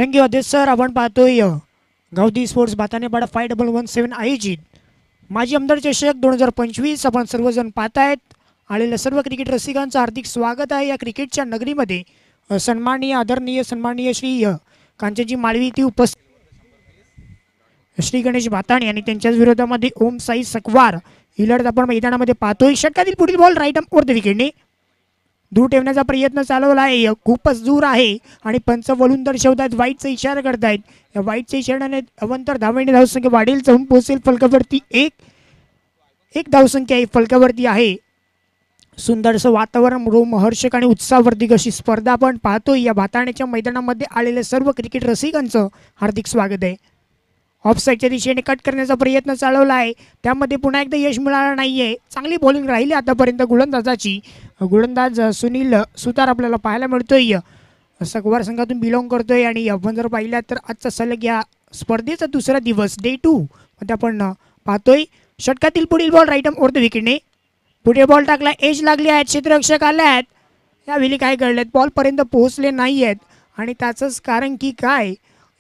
Thank you आदेश sir. आपण पाहतोय गावठी स्पोर्ट्स बातानेपाडा 5117 आयोजित माजी आमदार चषक 2025. आपण सर्वजण पाहतायत. आलेल्या सर्व क्रिकेट रसिकांचं हार्दिक स्वागत आहे या क्रिकेटच्या नगरीमध्ये. सन्माननीय आदरणीय सन्माननीय श्री कांचनजी माळवी ती उपस्थित, श्री गणेश भाताणे आणि त्यांच्याच विरोधामध्ये ओम साई सकवार ही लढत आपण मैदानामध्ये पाहतोय. षटकातील पुढील ball right arm over the विकेटने दूर ठेवण्याचा प्रयत्न चालवला आहे. खूपच दूर आहे आणि पंच वळून दर्शवतात, वाईटचा इशारा करतायत. या वाईटच्या इशाऱ्याने अवंतर धावेने धावसंख्या वाढेल, जाऊन पोहोचेल फलकावरती. एक धावसंख्या आहे फलकावरती आहे. सुंदरसं वातावरण, रोमहर्षक आणि उत्साहवर्धक अशी स्पर्धा आपण पाहतोय. या भाताण्याच्या मैदानामध्ये आलेले सर्व क्रिकेट रसिकांचं हार्दिक स्वागत आहे. ऑफसाईडच्या दिशेने कट करण्याचा प्रयत्न चालवला आहे, त्यामध्ये पुन्हा एकदा यश मिळालं नाहीये. चांगली बॉलिंग राहिली आतापर्यंत गोलंदाजाची. गोलंदाज सुनील सुतार आपल्याला पाहायला मिळतोय, सकवार संघातून बिलॉंग करतोय. आणि आपण जर पाहिलं तर आजचा सलग या स्पर्धेचा दुसरा दिवस डे 2 मध्ये आपण पाहतोय. षटकातील पुढील ball right arm over the विकेटने पुढे बॉल टाकला, एज लागली आहे, क्षेत्ररक्षक आले आहेत. यावेळी काय घडलेत, बॉलपर्यंत पोहोचले नाही आहेत आणि त्याचंच कारण की काय,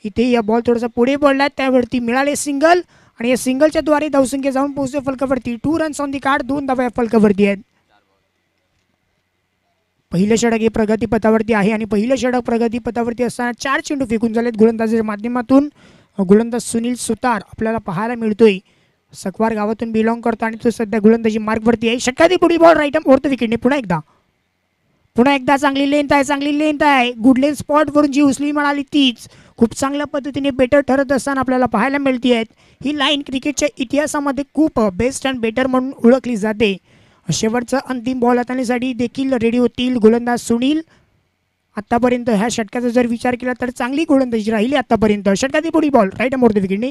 इथे या बॉल थोडासा पुढे पडला, त्यावरती मिळाले सिंगल आणि या सिंगलच्या द्वारे धावसंख्या जाऊन पोहोचते फलकावरती. 2 रन्स ऑन दी कार्ड, 2 धावा फलकावरती आहेत. पहिलं षटक हे प्रगतीपथावरती आहे आणि पहिलं षटक प्रगतीपथावरती असताना 4 चेंडू फेकून झालेत गोलंदाजीच्या माध्यमातून. गोलंदाज सुनील सुतार आपल्याला पाहायला मिळतोय, सकवार गावातून बिलॉंग करतो आणि तो सध्या गोलंदाजी मार्गवरती आहे. षटकातील पुढील ball right arm over the विकेटने पुन्हा एकदा चांगली लेंथ आहे. गुड लेंथ स्पॉटवरून जी उचली मिळाली तीच खूप चांगल्या पद्धतीने बेटर ठरत असताना आपल्याला पाहायला मिळते आहेत. ही लाईन क्रिकेटच्या इतिहासामध्ये खूप बेस्ट अँड बेटर म्हणून ओळखली जाते. शेवटचा अंतिम बॉल हाताळण्यासाठी देखील रेडी होतील गोलंदाज सुनील. आतापर्यंत ह्या षटकाचा जर विचार केला तर चांगली गोलंदाजी राहिली आतापर्यंत. षटकातील पुढील ball right arm over the विकेटने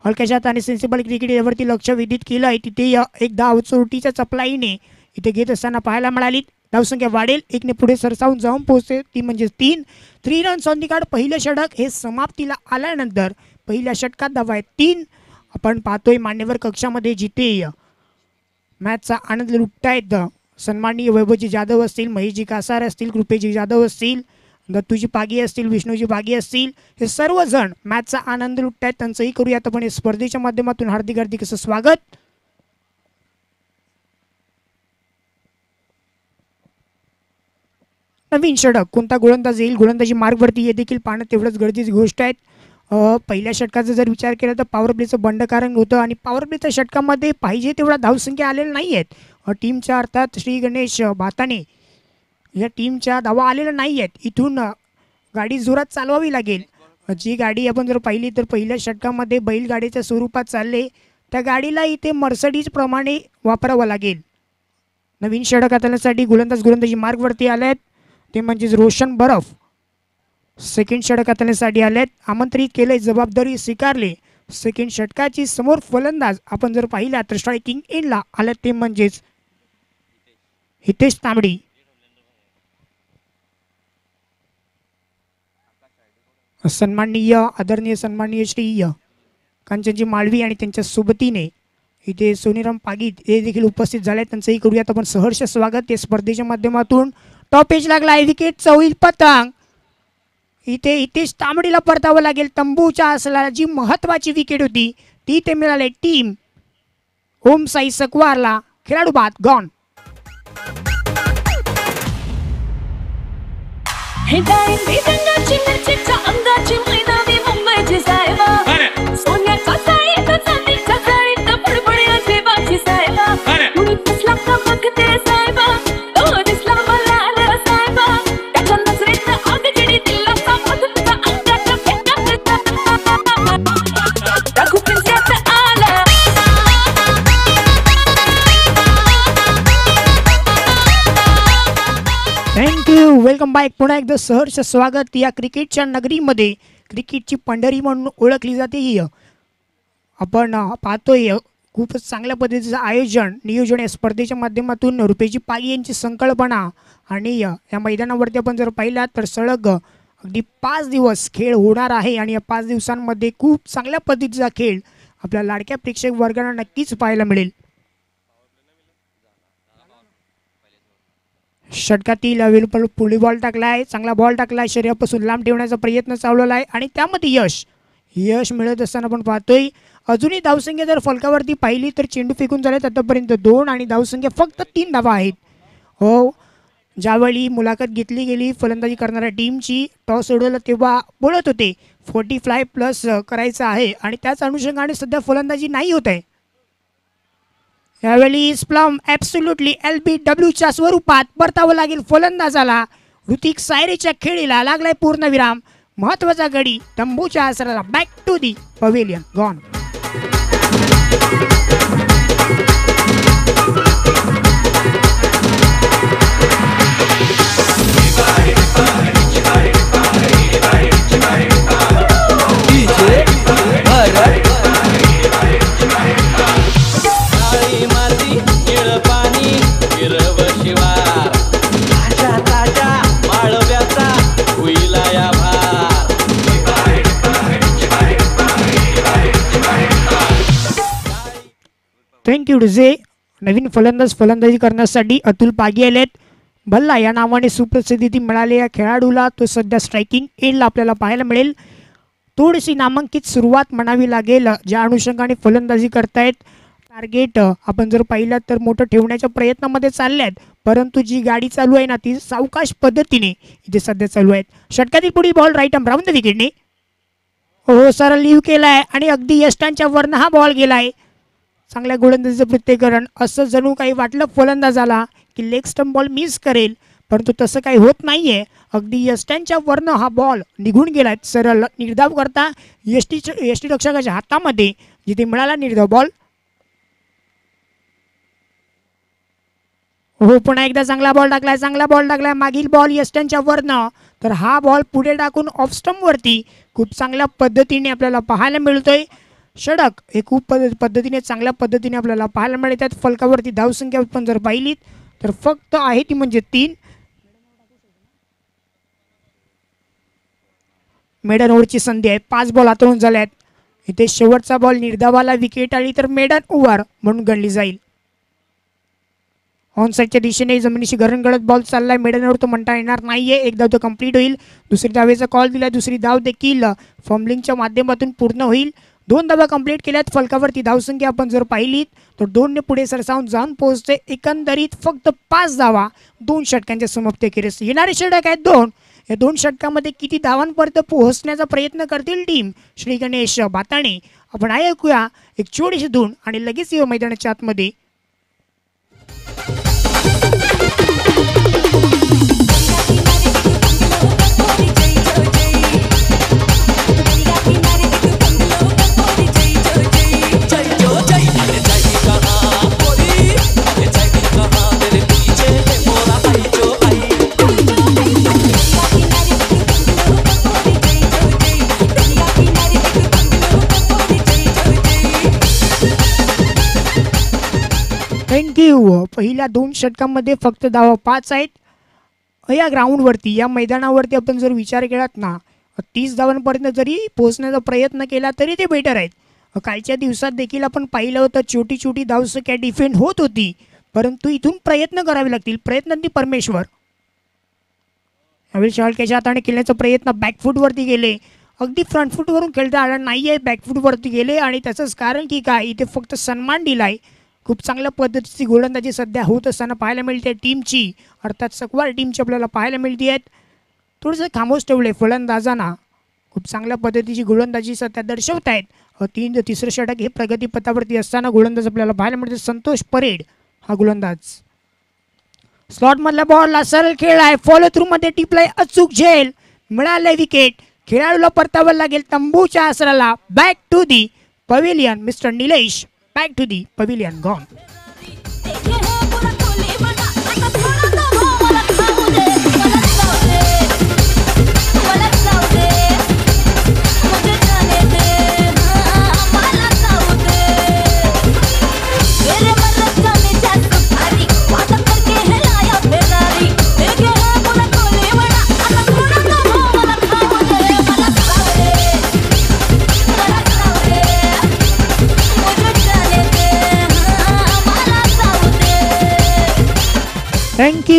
हलक्याशा आणि सेन्सिबल क्रिकेट यावरती लक्ष वेधित केलं आहे. तिथे एक धाव चोरटीच्या चपलाईने इथे घेत असताना पाहायला मिळाली. धावसंख्या वाढेल, एकने पुढे सरसावून जाऊन पोहोचते, ती म्हणजे 3 रन्स ऑन दी कार्ड. पहिलं षटक हे समाप्तीला आल्यानंतर पहिल्या षटकात धावा आहेत 3. आपण पाहतोय मान्यवर कक्षामध्ये जिथे मॅचचा आनंद लुटतायत सन्माननीय वैभवजी जाधव असतील, महेशजी कासार असतील, कृपेजी जाधव असतील, दत्तूजी पागी असतील, विष्णूजी पागी असतील, हे सर्वजण मॅचचा आनंद लुटतायत. त्यांचंही करूयात आपण स्पर्धेच्या माध्यमातून हार्दिक हार्दिक असं स्वागत. नवीन षटक कोणता गोलंदाज येईल, गोलंदाजी मार्गवरती हे देखील पाहणं तेवढंच गरजेची गोष्ट आहे. पहिल्या षटकाचा जर विचार केला तर पॉवर प्लेचं बंडकारण होतं आणि पॉवर प्लेच्या षटकामध्ये पाहिजे तेवढा धावसंख्या आलेल्या नाही आहेत. टीमच्या अर्थात श्री गणेश भाताणे या टीमच्या धावा आलेल्या नाही आहेत. इथून गाडी जोरात चालवावी लागेल. जी गाडी आपण जर पाहिली तर पहिल्या षटकामध्ये बैलगाडीच्या स्वरूपात चालले, त्या गाडीला इथे मर्सडीज प्रमाणे वापरावं लागेल. नवीन षटक हाताळण्यासाठी गोलंदाजी मार्गवरती आले आहेत, ते म्हणजेच रोशन बरफ. सेकंड षटक हाताळण्यासाठी आलेत, आमंत्रित केले, जबाबदारी स्वीकारली. सेकंड षटकाची समोर फलंदाज आपण जर पाहिला तर स्ट्रायकिंग एंडला आले, ते म्हणजेच हितेश तांबडी. सन्माननीय आदरणीय सन्माननीय श्री कांचनजी माळवी आणि त्यांच्या सोबतीने इथे सोनीराम पागीत हे देखील उपस्थित झाले, त्यांचंही करूयात आपण सहर्ष स्वागत. या स्पर्धेच्या माध्यमातून टॉप एज लागला आहे, विकेटचा होईल पतंग. इथे हितेश तांबडीला परतावं लागेल. तंबूच्या असलेला जी महत्वाची विकेट होती ती ते मिळाले टीम ओम साई सकवारला. खेळाडू बाद गॉन. थँक्यू. Welcome back. पुन्हा एकदा सहर्ष स्वागत या क्रिकेटच्या नगरीमध्ये. क्रिकेटची पंढरी म्हणून ओळखली जाते ही. आपण पाहतोय खूपच चांगल्या पद्धतीचं नियोजन या स्पर्धेच्या माध्यमातून रुपेजी पागी यांची संकल्पना. आणि या मैदानावरती आपण जर पाहिला तर सलग अगदी 5 दिवस खेळ होणार आहे आणि या 5 दिवसांमध्ये खूप चांगल्या पद्धतीचा खेळ आपल्या लाडक्या प्रेक्षक वर्गांना नक्कीच पाहायला मिळेल. षटकातील अवेलेबल पुढे बॉल टाकलाय, चांगला बॉल टाकलाय, शरीरापासून लांब ठेवण्याचा प्रयत्न चालवला आहे आणि त्यामध्ये यश मिळत असताना आपण पाहतोय. अजूनही धावसंख्या जर फलकावरती पाहिली तर चेंडू फेकून झालेत आतापर्यंत 2 आणि धावसंख्या फक्त 3 धावा आहेत. हो, ज्यावेळी मुलाखत घेतली गेली फलंदाजी करणाऱ्या टीमची, टॉस उडवलं तेव्हा बोलत होते 45+ करायचं आहे आणि त्याच अनुषंगाने सध्या फलंदाजी नाही होत आहे. यावेळी स्प्लम ॲब्सोल्युटली LBWच्या स्वरूपात परतावं लागेल फलंदाजाला. ऋतिक सायरेच्या खेळीला लागलाय पूर्णविराम. महत्वाचा गडी तंबूच्या आसराला. Back to the pavilion gone. Thank you DJ. नवीन फलंदाजी करण्यासाठी अतुल पागी आलेत. भल्ला या नावाने सुप्रसिद्धी मिळालेल्या खेळाडूला तो सध्या स्ट्रायकिंग एंडला आपल्याला पाहायला मिळेल. थोडीशी नामांकित सुरुवात म्हणावी लागेल ज्या अनुषंगाने फलंदाजी करतायत. टार्गेट आपण जर पाहिलं तर मोठं ठेवण्याच्या प्रयत्नामध्ये चालले आहेत, परंतु जी गाडी चालू आहे ना ती सावकाश पद्धतीने इथे सध्या चालू आहेत. षटकातील पुढील ball right arm round the विकेटने हो सरळ लीव केलाय आणि अगदी यष्टांच्या वरनं हा बॉल गेलाय. चांगल्या गोलंदाजीचं प्रत्येकरण. असं जणू काही वाटलं फलंदाजाला की लेग स्टंप बॉल मिस करेल, परंतु तसं काही होत नाहीये. अगदी यष्टांच्या वरनं हा बॉल निघून गेलाय. सरळ निर्धाव करता यष्टी रक्षकाच्या हातामध्ये जिथे मिळाला निर्धाव बॉल. हो, पुन्हा एकदा चांगला बॉल टाकलाय. मागील बॉल यष्टांच्या वरनं, तर हा बॉल पुढे टाकून ऑफ स्टंप वरती खूप चांगल्या पद्धतीने आपल्याला पाहायला मिळतोय. षटक हे खूप पद्धतीने चांगल्या पद्धतीने आपल्याला पाहायला मिळतात. फलकावरती धावसंख्या पण जर पाहिलीत तर फक्त आहे ती म्हणजे 3. मेडन ओव्हरची संधी आहे. 5 बॉल हाताळून झाल्यात. इथे शेवटचा बॉल निर्धावाला विकेट आली तर मेडन ओव्हर म्हणून गणली जाईल. ऑन साईडच्या दिशेने जमिनीशी गळत बॉल चाललाय. मेडन ओव्हर तो म्हणता येणार नाहीये. एक धाव तो कंप्लीट होईल. दुसरी धावेचा कॉल दिला. दुसरी धाव देखील फॉर्मलिंगच्या माध्यमातून पूर्ण होईल. 2 धावा कंप्लीट केल्यात. फलकावरती धावसंख्या आपण जर पाहिलीत तर 2 ने पुढे सरसावून जाऊन पोहोचते. एकंदरीत फक्त 5 धावा 2 षटकांच्या समाप्तीखेरीज. येणारे षटक आहेत 2. या 2 षटकामध्ये किती धावांपर्यंत पोहोचण्याचा प्रयत्न करतील टीम श्री गणेश भाताणे आपण ऐकूया एक छोटीशी धून आणि लगेच येऊ मैदानाच्या आतमध्ये. थँक्यू. पहिल्या 2 षटकांमध्ये फक्त धावा 5 आहेत. या ग्राउंडवरती या मैदानावरती आपण जर विचार केलात ना 30 धावांपर्यंत जरी पोहोचण्याचा प्रयत्न केला तरी ते बेटर आहेत. कालच्या दिवसात देखील आपण पाहिलं होतं छोटी धावसंख्या डिफेंड होत होती, परंतु इथून प्रयत्न करावे लागतील. प्रयत्नांनी परमेश्वर. यावेळी शाळकेच्या हाताने खेळण्याचा प्रयत्न बॅकफूटवरती गेले. अगदी फ्रंटफूटवरून खेळता आला नाहीये. बॅकफूटवरती गेले आणि त्याचंच कारण की काय इथे फक्त सन्मान दिलाय. खूप चांगल्या पद्धतीची गोलंदाजी सध्या होत असताना पाहायला मिळते टीमची, अर्थात सकवार टीमची आपल्याला पाहायला मिळते आहेत. थोडंसं खामोश ठेवले फलंदाजांना. खूप चांगल्या पद्धतीची गोलंदाजी सध्या दर्शवत आहेत. तिसरं षटक हे प्रगतीपथावरती असताना गोलंदाज आपल्याला पाहायला मिळते संतोष परेड हा गोलंदाज. स्लॉटमधल्या बॉलला सरळ खेळ आहे. फॉलो थ्रू मध्ये टिपलाय अचूक झेल. मिळालंय विकेट. खेळाडूला परतावं लागेल तंबूच्या आसराला. Back to the pavilion. Mister Nilesh back to the pavilion gone.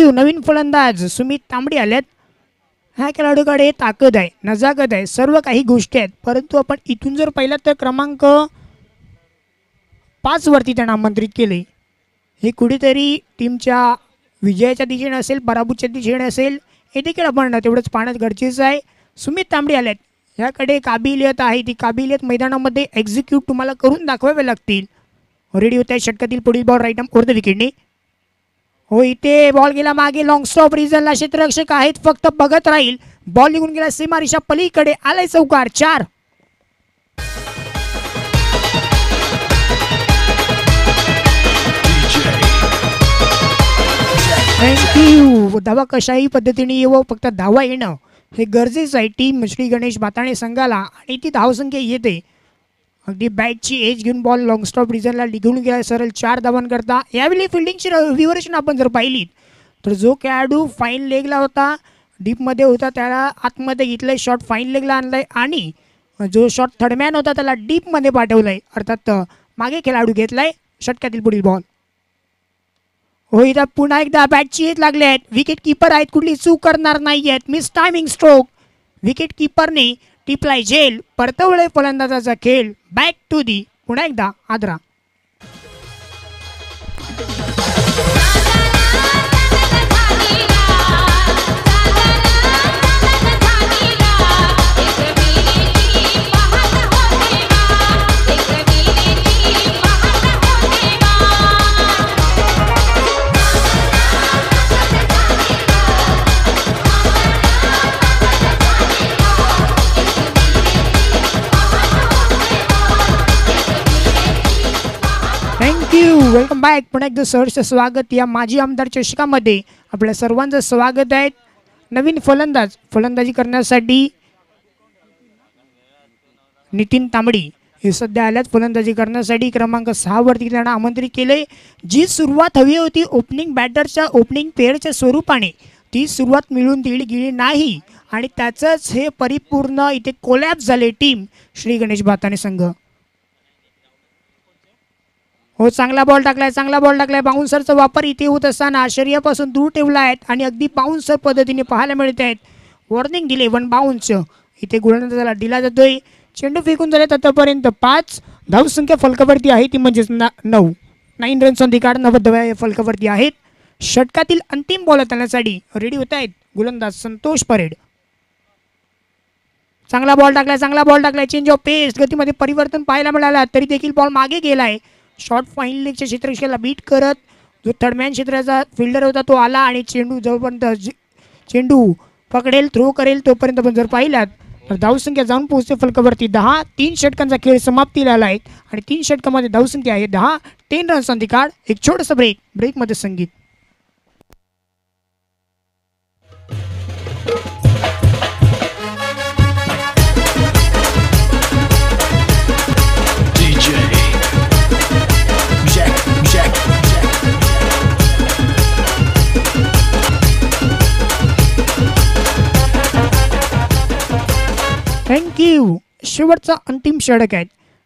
You. नवीन फलंदाज सुमित तांबडी आल्यात. ह्या खेळाडूकडे ताकद आहे, नजाकत आहे, सर्व काही गोष्टी आहेत, परंतु आपण इथून जर पाहिलं तर क्रमांक 5 वरती त्यांना आमंत्रित केले. हे कुठेतरी टीमच्या विजयाच्या दिशेने असेल, पराभूतच्या दिशेने असेल, हे देखील आपण तेवढंच पाहणं गरजेचं आहे. सुमित तांबडी आल्यात. ह्याकडे काबिलियत आहे, ती काबिलियत मैदानामध्ये एक्झिक्यूट तुम्हाला करून दाखवावे लागतील. रेडी होत आहे षटकातील पुढील ball right arm over the विकेटने. हो, इथे बॉल गेला मागे. लॉंग स्टॉप रिझनला क्षेत्ररक्षक आहेत, फक्त बघत राहील. बॉल निघून गेला सीमारेषा पलीकडे. आलाय चौकार. 4. थँक्यू. धावा कशाही पद्धतीने येवो, फक्त धावा येणं हे गरजेचं आहे टीम श्री गणेश भाताणे संघाला. आणि ती धावसंख्या येते. अगदी बॅटची एज घेऊन बॉल लॉंग स्टॉप रिझनला निघून गेला सरळ 4 धावांकरता. यावेळी फिल्डिंगची व्ह्युअरेशन आपण जर पाहिली तर जो खेळाडू फाईन लेगला होता, डीपमध्ये होता, त्याला आतमध्ये घेतलंय. शॉट फाईन लेगला आणलाय आणि जो शॉट थर्डमॅन होता त्याला डीपमध्ये पाठवलंय, अर्थात मागे खेळाडू घेतलाय. षटकातील पुढील बॉल. हो, इथं पुन्हा एकदा बॅटची एज लागले आहेत. विकेट किपर आहेत, कुठली चूक करणार नाही आहेत. Miss timing stroke. विकेट किपरने टिपलाय झेल. परतवळे फलंदाजाचा खेळ. Back to the. पुन्हा एकदा आदरा. Welcome back. पुन्हा एकदा सहर्ष स्वागत या माजी आमदार चषकामध्ये. आपल्या सर्वांचं स्वागत आहे. नवीन फलंदाजी करण्यासाठी नितीन तांबडी हे सध्या आल्यात. फलंदाजी करण्यासाठी क्रमांक 6 वरती त्यांना आमंत्रित केले. जी सुरुवात हवी होती ओपनिंग बॅटरच्या, ओपनिंग पेअरच्या स्वरूपाने, ती सुरुवात मिळून गेली नाही आणि त्याचंच हे परिपूर्ण इथे कोलॅप्स झाले टीम श्री गणेश भाताणे संघ. हो, चांगला बॉल टाकलाय. बाउन्सरचा वापर इथे होत असताना शरीरापासून दूर ठेवला आहे आणि अगदी बाउन्सर पद्धतीने पाहायला मिळत आहेत. वॉर्निंग दिले 1 बाउन्स इथे गोलंदाजाला दिला जातोय. चेंडू फेकून झालेत आतापर्यंत 5. धावसंख्या फलकावरती आहे ती म्हणजेच 9. 9 रन्स ऑन दी कार्ड. 90 फलकावरती आहेत. षटकातील अंतिम बॉल हाताळण्यासाठी रेडी होत आहेत गोलंदाज संतोष परेड. चांगला बॉल टाकलाय. चेंज ऑफ पेस, गतीमध्ये परिवर्तन पाहायला मिळाला तरी देखील बॉल मागे गेलाय. शॉर्ट फाईन लेगच्या क्षेत्ररक्षकाला बीट करत जो थर्डमॅन क्षेत्राचा फिल्डर होता तो आला आणि चेंडू जोपर्यंत चेंडू पकडेल, थ्रो करेल, तोपर्यंत पण जर पाहिलात तर धावसंख्या जाऊन पोहोचते फलकावरती 10. 3 षटकांचा खेळ समाप्तीला आला आहे आणि 3 षटकामध्ये धावसंख्या आहे 10. 10 रन्स ऑन दी कार्ड. एक छोटंसं ब्रेकमध्ये संगीत. थँक्यू. शेवटचा अंतिम षटक आहे.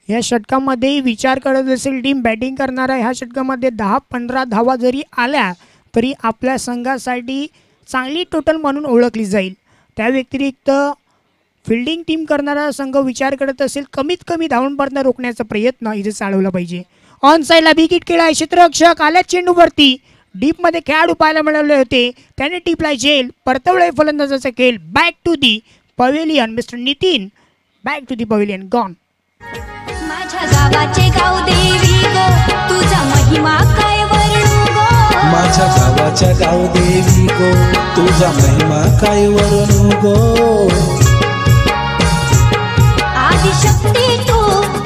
या षटकामध्ये विचार करत असेल टीम बॅटिंग करणार आहे. ह्या षटकामध्ये 10-15 धावा जरी आल्या तरी आपल्या संघासाठी चांगली टोटल म्हणून ओळखली जाईल. त्या व्यतिरिक्त फिल्डिंग टीम करणारा संघ विचार करत असेल कमीत कमी धावांपर्यंत रोखण्याचा प्रयत्न इथे चालवला पाहिजे. ऑन साईडला विकेट केलाय. क्षेत्ररक्षक आल्या चेंडूवरती. डीपमध्ये खेळाडू पाहायला मिळाले होते, त्याने टिपलाय झेल. परतवळे फलंदाजाचा खेळ. Back to the pavilion. Mister Nitin back to the pavilion. Gone. माझ्या गावाचे गाव देवी गो, तुझा महिमा काय वर्णू गो. माझ्या गावाच्या गाव देवी गो, तुझा महिमा काय वर्णू गो. आदिशक्ती तू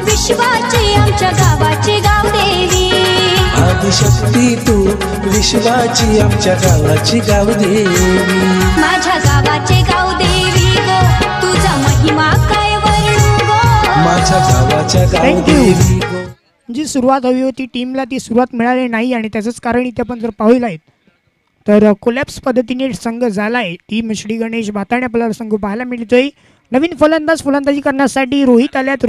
विश्वाची, आमच्या गावाची गाव देवी. आदिशक्ती तू विश्वाची, आमच्या गावाची गाव देवी. माझ्या गावाचे गाव देवी गो, तुझा महिमा काय वर्णू गो. माझ्या गावाच्या गाव देवी गो. जी सुरुवात हवी होती टीमला ती सुरुवात मिळाली नाही आणि त्याचंच कारण इथे आपण जर पाहिलं तर कोलॅप्स पद्धतीने संघ झालाय. टीम श्री गणेश भाताणे आपल्याला संघ पाहायला मिळतोय. नवीन फलंदाजी करण्यासाठी रोहित आल्यात.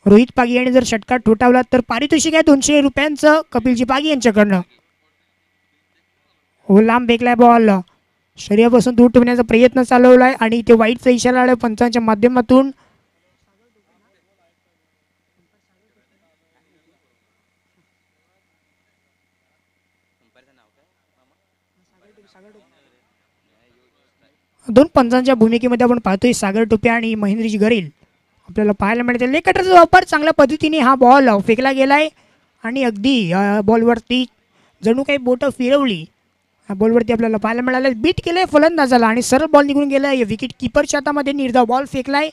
रोहित पागी यांनी जर षटकार ठोठावला तर पारितोषिक आहे 200 रुपयांचं कपिलजी पागी यांच्याकडनं. लांब फेकलाय बॉल, शरीरापासून दूर ठेवण्याचा प्रयत्न चालवलाय आणि ते वाईटचा इशारा आलाय पंचांच्या माध्यमातून. दोन पंचांच्या भूमिकेमध्ये आपण पाहतोय सागर टोपे आणि महेंद्रजी गरेल आपल्याला पाहायला मिळते. लेग कटरचा वापर चांगल्या पद्धतीने हा बॉल फेकला गेलाय आणि अगदी बॉलवरती जणू काही बोटं फिरवली. हा बॉलवरती आपल्याला पाहायला मिळालं. बीट केलंय फलंदाजाला आणि सरळ बॉल निघून गेलाय. विकेट किपरच्या हातामध्ये निर्धाव बॉल फेकलाय.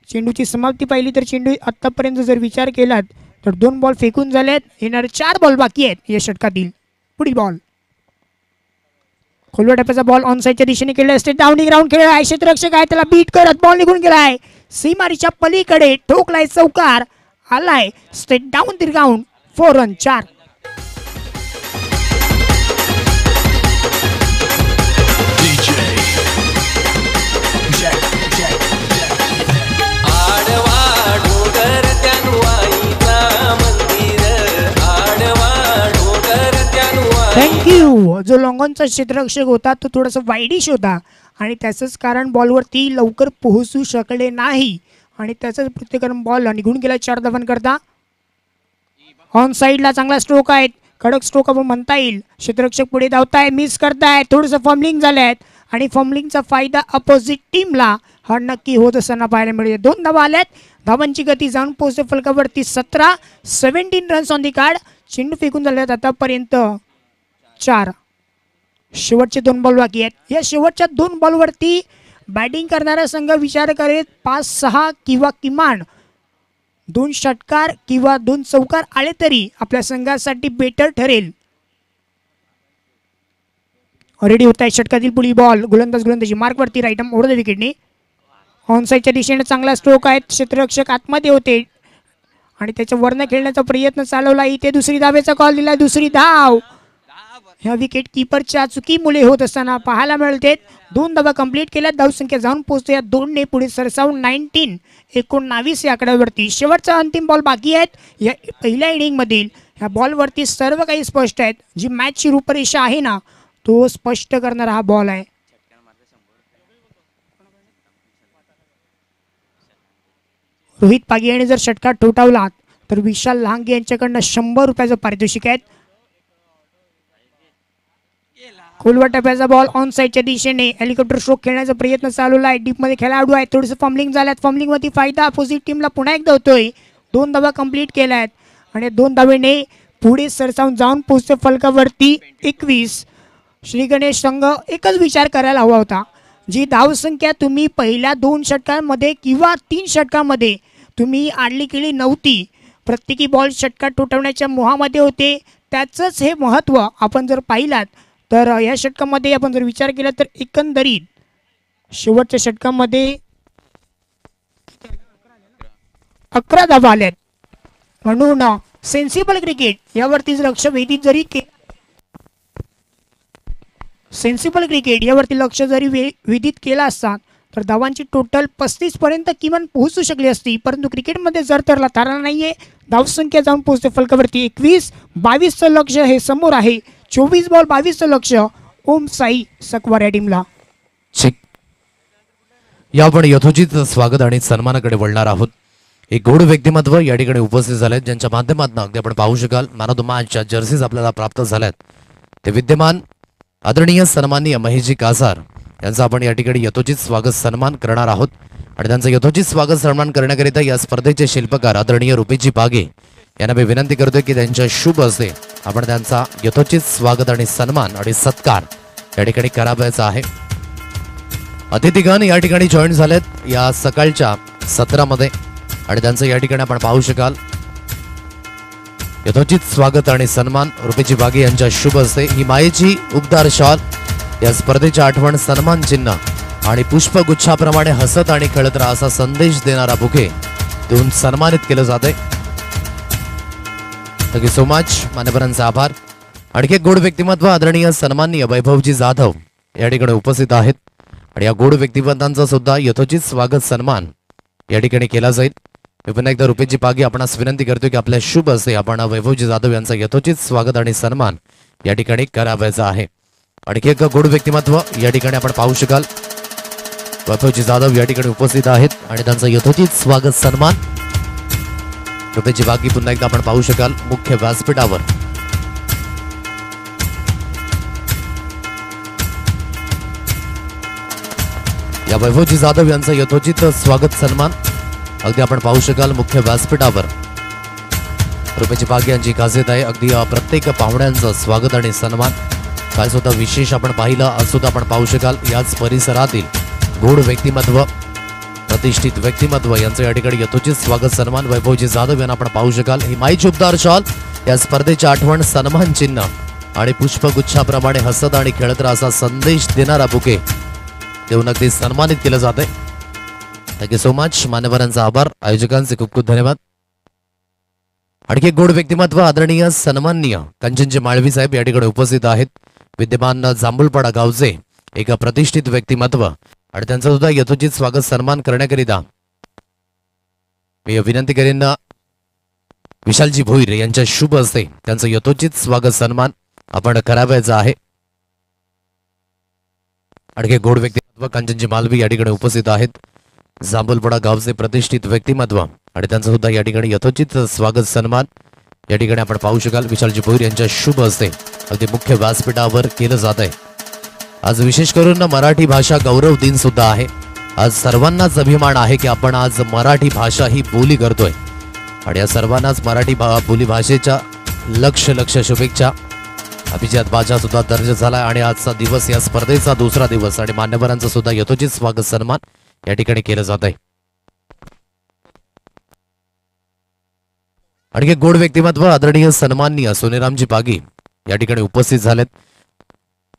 चेंडूची समाप्ती पाहिली तर चेंडू आतापर्यंत जर विचार केलात तर 2 बॉल फेकून झालेत. येणारे 4 बॉल बाकी आहेत या षटकातील. पुढील बॉल खोलवा टप्प्याचा बॉल ऑन साईडच्या दिशेने केला. स्टेट डाऊन ग्राउंड खेळ आहे. क्षेत्ररक्षक आहे त्याला बीट करत बॉल निघून गेलाय. सीमारीच्या पलीकडे ठोकलाय चौकार आलाय. State down the ground 4 run 4. Thank you. जो लॉंगॉनचा क्षेत्ररक्षक होता तो थोडासा वाईडिश होता आणि त्याचंच कारण बॉलवरती लवकर पोहोचू शकले नाही आणि त्याचंच प्रत्येकरण बॉल निघून गेला 4 धावांकरता. ऑन साईडला चांगला स्ट्रोक आहे. कडक स्ट्रोक आपण म्हणता येईल. क्षेत्ररक्षक पुढे धावताय, मिस करताय, थोडंसं फॉर्मलिंग झालंय आणि फॉर्मलिंगचा फायदा अपोजिट टीमला हा नक्की होत असताना पाहायला मिळते. 2 धावा आल्यात. धावांची गती जाऊन पोहोचते फलकावरती 17 रन्स ऑन दी कार्ड. चेंडू फेकून झाल्यात आतापर्यंत 4. शेवटचे 2 बॉल बाकी आहेत. या शेवटच्या 2 बॉलवरती बॅटिंग करणारा संघ विचार करेल 5-6 किंवा किमान 2 षटकार किंवा 2 चौकार आले तरी आपल्या संघासाठी बेटर ठरेल. रेडी होत आहे षटकातील पुढील बॉल. गोलंदाजी मार्कवरती राईट आर्म ओव्हर द विकेटने. ऑन साईडच्या दिशेने चांगला स्ट्रोक आहे. क्षेत्ररक्षक आतमध्ये होते आणि त्याच्या वरनं खेळण्याचा प्रयत्न चालवला. इथे दुसरी धावेचा कॉल दिला. दुसरी धाव ह्या विकेट किपरच्या चुकीमुळे होत असताना पाहायला मिळते. 2 धावा कंप्लीट केल्या. धावसंख्या जाऊन पोहोचते या 2ने पुढे सरसावून 19 या आकड्यावरती. शेवटचा अंतिम बॉल बाकी आहेत या पहिल्या इनिंग मधील. ह्या बॉलवरती सर्व काही स्पष्ट आहेत. जी मॅचची रूपरेषा आहे ना तो स्पष्ट करणारा हा बॉल आहे. रोहित पागी यांनी जर षटकार ठोठावला तर विशाल लहांगे यांच्याकडनं 100 रुपयाचं पारितोषिक आहे. खोलवा टप्प्याचा बॉल ऑन साईडच्या दिशेने हेलिकॉप्टर स्ट्रोक खेळण्याचा प्रयत्न चालवला आहे. डीप मध्ये खेळाडू आहे. थोडंसं फॉर्मलिंग झाल्यात. फॉर्मलिंग मध्ये फायदा अपोजिट टीमला पुन्हा एकदा होतोय. 2 धावा कंप्लीट केल्या आहेत आणि 2 धावेने पुढे सरसावून जाऊन पोहोचते फलकावरती 21. श्री गणेश संघ एकच विचार करायला हवा होता. जी धावसंख्या तुम्ही पहिल्या 2 षटकांमध्ये किंवा 3 षटकांमध्ये तुम्ही आणली केली नव्हती. प्रत्येकी बॉल षटकार ठोठवण्याच्या मोहामध्ये होते. त्याचंच हे महत्त्व आपण जर पाहिलात तर या षटकामध्ये आपण जर विचार केला तर एकंदरीत शेवटच्या षटकामध्ये 11 धावा आल्यात. म्हणून सेन्सिबल क्रिकेट यावरती लक्ष विदित केला असता तर धावांची टोटल 35 पर्यंत किमान पोहोचू शकली असती. परंतु क्रिकेटमध्ये जर तरला तारा नाहीये. धावसंख्या जाऊन पोहोचते फलकावरती 21. 22चं लक्ष हे समोर आहे. 24 बॉल 22चं लक्ष ओम साई सकवार या टीमला. या आपण यथोचित स्वागत आणि सन्मानाकडे वळणार आहोत. एक गोड व्यक्तिमत्व या ठिकाणी उपस्थित झालेत ज्यांच्या माध्यमातून अगदी आपण पाहू शकाल मॅन ऑफ द मॅचच्या जर्सीज आपल्याला प्राप्त झाल्यात. ते विद्यमान आदरणीय सन्माननीय महेशजी कासार यांचं आपण या ठिकाणी यथोचित स्वागत सन्मान करणार आहोत आणि त्यांचं यथोचित स्वागत सन्मान करण्याकरिता या स्पर्धेचे शिल्पकार आदरणीय रुपेशजी पागे यांना मी विनंती करतोय की त्यांच्या शुभ हस्ते आपण त्यांचा यथोचित स्वागत आणि सन्मान आणि सत्कार या ठिकाणी करावायचा आहे. अतिथीगण या ठिकाणी जॉईन झालेत या सकाळच्या सत्रामध्ये आणि त्यांचं या ठिकाणी आपण पाहू शकाल यथोचित स्वागत आणि सन्मान रुपेशजी बागे यांच्या शुभ हस्ते. ही मायेची उबदार शॉल या स्पर्धेच्या आठवण सन्मान चिन्ह आणि पुष्पगुच्छाप्रमाणे हसत आणि खेळत राहा असा संदेश देणारा बुके देऊन सन्मानित केलं जाते. Thank you so much. मान्यवरांचे आभार. आणखी एक गोड व्यक्तिमत्व आदरणीय सन्माननीय वैभवजी जाधव या ठिकाणी उपस्थित आहेत आणि या गोड व्यक्तिमत्वांचा सुद्धा यथोचित स्वागत सन्मान या ठिकाणी केला जाईल. मी पुन्हा एकदा रुपेशजी पागे आपणास विनंती करतो की आपल्या शुभ हस्ते आपण वैभवजी जाधव यांचा यथोचित स्वागत आणि सन्मान या ठिकाणी करावायचा आहे. आणखी एक गोड व्यक्तिमत्व या ठिकाणी आपण पाहू शकाल. वैभवजी जाधव या ठिकाणी उपस्थित आहेत आणि त्यांचं यथोचित स्वागत सन्मान. रुपयाची बाकी पुन्हा एकदा आपण पाहू शकाल मुख्य व्यासपीठावर. या वैभवजी जाधव यांचं यथोचित स्वागत सन्मान अगदी आपण पाहू शकाल मुख्य व्यासपीठावर. रुपयाची बाग यांची खासियत आहे अगदी प्रत्येक पाहुण्यांचं स्वागत आणि सन्मान. काय सुद्धा विशेष आपण पाहिलं आज सुद्धा आपण पाहू शकाल याच परिसरातील गोड व्यक्तिमत्व प्रतिष्ठित व्यक्तिमत्व यांचं या ठिकाणी यथोचित स्वागत सन्मान. वैभवजी जाधव यांना आपण पाहू शकाल हिमाई उबदार शॉल या स्पर्धेची आठवण सन्मान चिन्ह आणि पुष्पगुच्छाप्रमाणे हसत आणि खेळत राहा असा संदेश देणारा बुके देऊन अगदी सन्मानित केलं जात आहे. Thank you so much. मान्यवरांचा आभार. आयोजकांचे खूप खूप धन्यवाद. आणखी एक गोड व्यक्तिमत्व आदरणीय सन्माननीय कंचनजी माळवी साहेब या ठिकाणी उपस्थित आहेत. विद्यमान जांभूलपाडा गावचे एक प्रतिष्ठित व्यक्तिमत्व आणि त्यांचा सुद्धा यथोचित स्वागत सन्मान करण्याकरिता मी विनंती करेन विशालजी भोईर यांच्या शुभ हस्ते त्यांचं यथोचित स्वागत सन्मान आपण करावायचा आहे. आणखी गोड व्यक्तिमत्व कंचनजी मालवी या ठिकाणी उपस्थित आहेत. जांभूलपाडा गावचे प्रतिष्ठित व्यक्तिमत्व आणि त्यांचं सुद्धा या ठिकाणी यथोचित स्वागत सन्मान या ठिकाणी आपण पाहू शकाल विशालजी भोईर यांच्या शुभ हस्ते अगदी मुख्य व्यासपीठावर केलं जात आहे. आज विशेष करून मराठी भाषा गौरव दिन सुद्धा आहे. आज सर्वांनाच अभिमान आहे की आपण आज मराठी भाषा ही बोली करतोय आणि या सर्वांनाच मराठी बोली भाषेच्या लक्ष शुभेच्छा. अभिजात बाजा सुद्धा दर्ज झाला आणि आजचा दिवस या स्पर्धेचा दुसरा दिवस आणि मान्यवरांचं सुद्धा यथोचित स्वागत सन्मान या ठिकाणी केलं जात आहे. आणखी गोड व्यक्तिमत्व आदरणीय सन्माननीय सोनेरामजी पागी या ठिकाणी उपस्थित झालेत.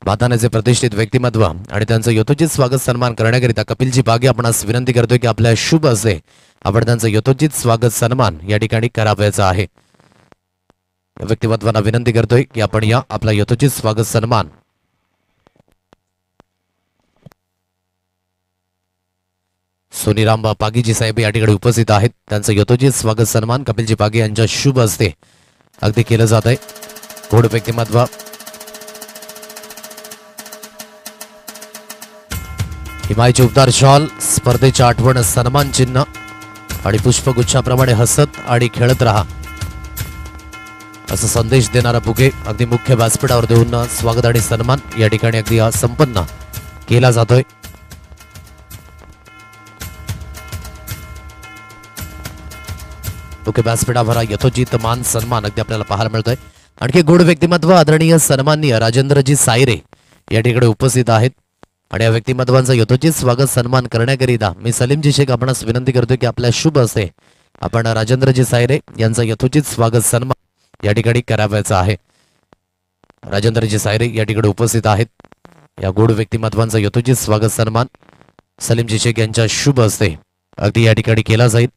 भाताण्याचे प्रतिष्ठित व्यक्तिमत्व आणि त्यांचं यथोचित स्वागत सन्मान करण्याकरिता कपिलजी पागे आपणास विनंती करतोय की आपल्या शुभ हस्ते आपण त्यांचं यथोचित स्वागत सन्मान या ठिकाणी करावायचा आहे. व्यक्तिमत्वांना विनंती करतोय की आपण या आपला यथोचित स्वागत सन्मान सोनीराम पागीजी साहेब या ठिकाणी उपस्थित आहेत. त्यांचं यथोचित स्वागत सन्मान कपिलजी पागे यांच्या शुभ हस्ते अगदी केलं जात आहे. गोड व्यक्तिमत्व हिमाई उबदार शॉल स्पर्धेच्या आठवण सन्मान चिन्ह आणि पुष्पगुच्छाप्रमाणे हसत आणि खेळत राहा असा संदेश देणारा बुके अगदी मुख्य व्यासपीठावर देऊन स्वागत आणि सन्मान या ठिकाणी अगदी संपन्न केला जातोय. मुख्य व्यासपीठावर यथोचित मान सन्मान अगदी आपल्याला पाहायला मिळतोय. आणखी गोड व्यक्तिमत्व आदरणीय सन्माननीय राजेंद्रजी सायरे या ठिकाणी उपस्थित आहेत आणि या व्यक्तिमत्वांचं यथोचित स्वागत सन्मान करण्याकरिता मी सलीमजी शेख आपणास विनंती करतोय की आपल्या शुभ हस्ते आपण राजेंद्रजी सायरे यांचं यथोचित स्वागत सन्मान या ठिकाणी करावायचा आहे. राजेंद्रजी सायरे या ठिकाणी उपस्थित आहेत. या गोड व्यक्तिमत्वांचं यथोचित स्वागत सन्मान सलीमजी शेख यांच्या शुभ हस्ते अगदी या ठिकाणी केला जाईल.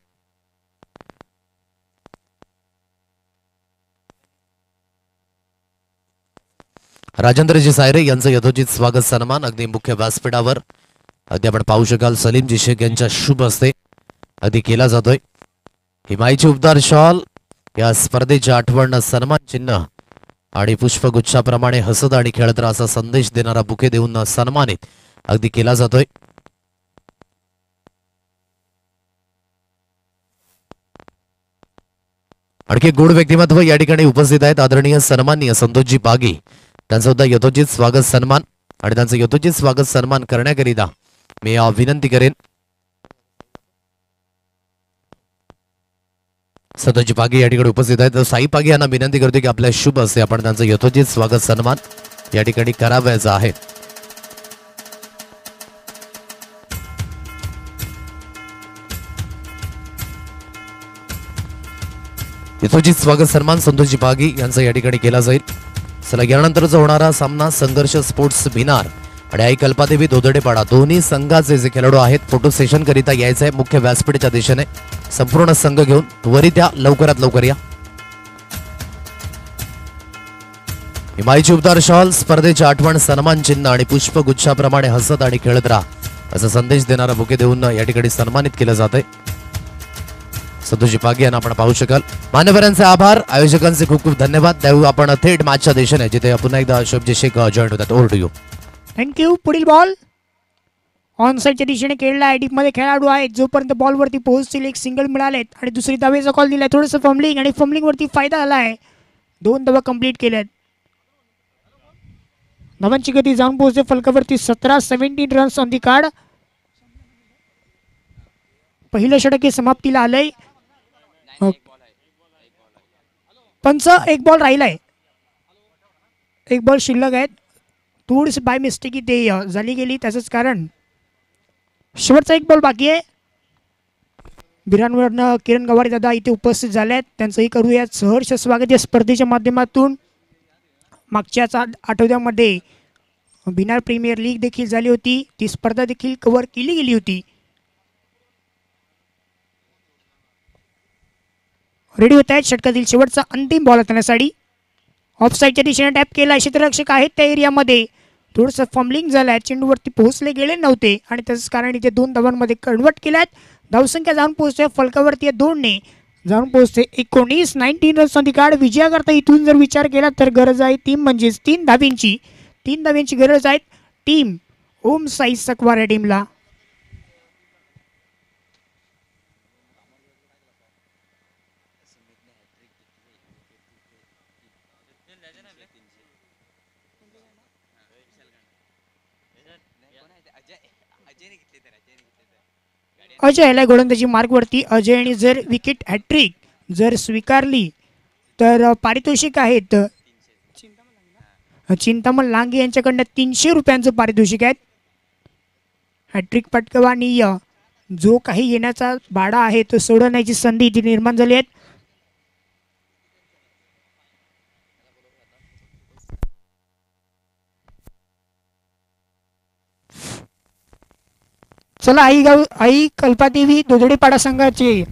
राजेंद्रजी सायरे यांचं यथोचित स्वागत सन्मान अगदी मुख्य व्यासपीठावर अगदी आपण पाहू शकाल सलीमजी शेख यांच्या शुभ हस्ते अगदी केला जातोय. हिमाईची उबदार शॉल या स्पर्धेच्या आठवण सन्मान चिन्ह आणि पुष्पगुच्छाप्रमाणे हसत आणि खेळत राहा असा संदेश देणारा बुके देऊन सन्मानित अगदी केला जातोय. आणखी गोड व्यक्तिमत्व या ठिकाणी उपस्थित आहेत आदरणीय सन्माननीय संतोषजी पागी त्यांचं सुद्धा यथोचित स्वागत सन्मान आणि त्यांचं यथोचित स्वागत सन्मान करण्याकरिता मी विनंती करेन संतोषजी पागी या ठिकाणी उपस्थित आहेत. साई पागी यांना विनंती करतो की आपल्या शुभ हस्ते आपण त्यांचं यथोचित स्वागत सन्मान या ठिकाणी करावायचा आहे. यथोचित स्वागत सन्मान संतोषजी पागी यांचा या ठिकाणी केला जाईल. चला यानंतरचा होणारा सामना संघर्ष स्पोर्ट्स भिनार आणि आई कल्पादेवी दोदडेपाडा दोन्ही संघाचे जे खेळाडू आहेत फोटो सेशन करिता यायचं आहे मुख्य व्यासपीठाच्या दिशेने. संपूर्ण संघ घेऊन त्वरित या लवकरात लवकर या. हिमाईची उबदार शॉल स्पर्धेची आठवण सन्मान चिन्ह आणि पुष्पगुच्छाप्रमाणे हसत आणि खेळत राहा असा संदेश देणारा बुके देऊन या ठिकाणी सन्मानित केलं जात आहे. सदोजी पागी यांना आपण पाहू शकाल. मान्यवरांचे आभार, आयोजकांचे खूप खूप धन्यवाद. त्यावेळी आपण थेट मॅचच्या दिशेने जिथे पुन्हा एकदा शुभजी शेख जॉईन होतात. Over to you. थँक्यू. पुढील बॉल ऑन साईडच्या दिशेने खेळला आहे. डीपमध्ये खेळाडू आहेत. जोपर्यंत बॉलवरती पोहोचतील एक सिंगल मिळालेत आणि दुसरी धावेचा कॉल दिलाय. थोडंसं फंबलिंग आणि फंबलिंगवरती फायदा आला आहे. 2 धावा कंप्लीट केल्यात. धावांची गती जाऊन पोहोचते फलकावरती 17 रन्स ऑन दी कार्ड. पहिलं षटक हे समाप्तीला आलंय. पंच एक बॉल राहिलाय. एक बॉल शिल्लक आहेत. थोडीशी बाय मिस्टेक ते झाली गेली, त्याचंच कारण. शेवटचा एक बॉल बाकी आहे. बिरांवरनं किरण गवारी दादा इथे उपस्थित झाले आहेत. त्यांचंही करूयात सहर्ष स्वागत या स्पर्धेच्या माध्यमातून. मागच्याच आठवड्यामध्ये बिनार प्रीमियर लीग देखील झाली होती. ती स्पर्धा देखील कव्हर केली गेली होती. रेडी होत आहेत. षटकातील शेवटचा अंतिम बॉल करण्यासाठी ऑफ साईडच्या दिशेने टॅप केला. क्षेत्ररक्षक आहेत त्या एरियामध्ये. थोडंसं फॉर्मलिंग झालं आहे. चेंडूवरती पोहोचले गेले नव्हते आणि त्याच कारण इथे 2 धावांमध्ये कन्वर्ट केल्यात. धावसंख्या जाऊन पोहोचते फलकावरती 2ने जाऊन पोहोचते 19 रन्स ऑन दी कार्ड. विजयाकरता इथून जर विचार केला तर गरज आहे टीम म्हणजेच 3 धाव्यांची गरज आहे टीम ओम साई सकवार या टीमला. अजय याला गोलंदाजी मार्गवरती. अजयने जर विकेट हॅट्रिक जर स्वीकारली तर पारितोषिक आहेत चिंतामण लांगे यांच्याकडनं 300 रुपयांचं पारितोषिक आहे. हॅट्रिक पटकवा आणि जो काही येण्याचा भाडा आहे तो सोडवण्याची संधी इथे निर्माण झाली आहे. चला आई कल्पादेवी दोदडेपाडा संघाचे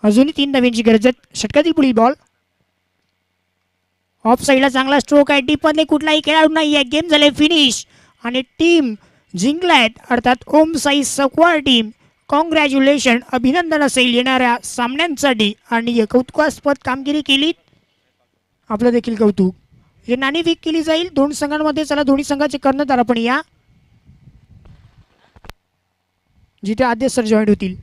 अजूनही 3 धाव्यांची गरज आहे. षटकातील पुढील बॉल ऑफ साईडला चांगला स्ट्रोक आहे. टीप मध्ये कुठलाही खेळाडू नाही आहे. गेम झाले फिनिश आणि टीम जिंकलायत अर्थात ओम साई सकवार टीम. कॉंग्रॅच्युलेशन, अभिनंदन असेल येणाऱ्या सामन्यांसाठी आणि कौतुकास्पद कामगिरी केली. आपलं देखील कौतुक. हे नाणेफेक केली जाईल 2 संघांमध्ये. चला दोन्ही संघाचे कर्णधार आपण या जिथे आद्य सर जॉईन होतील.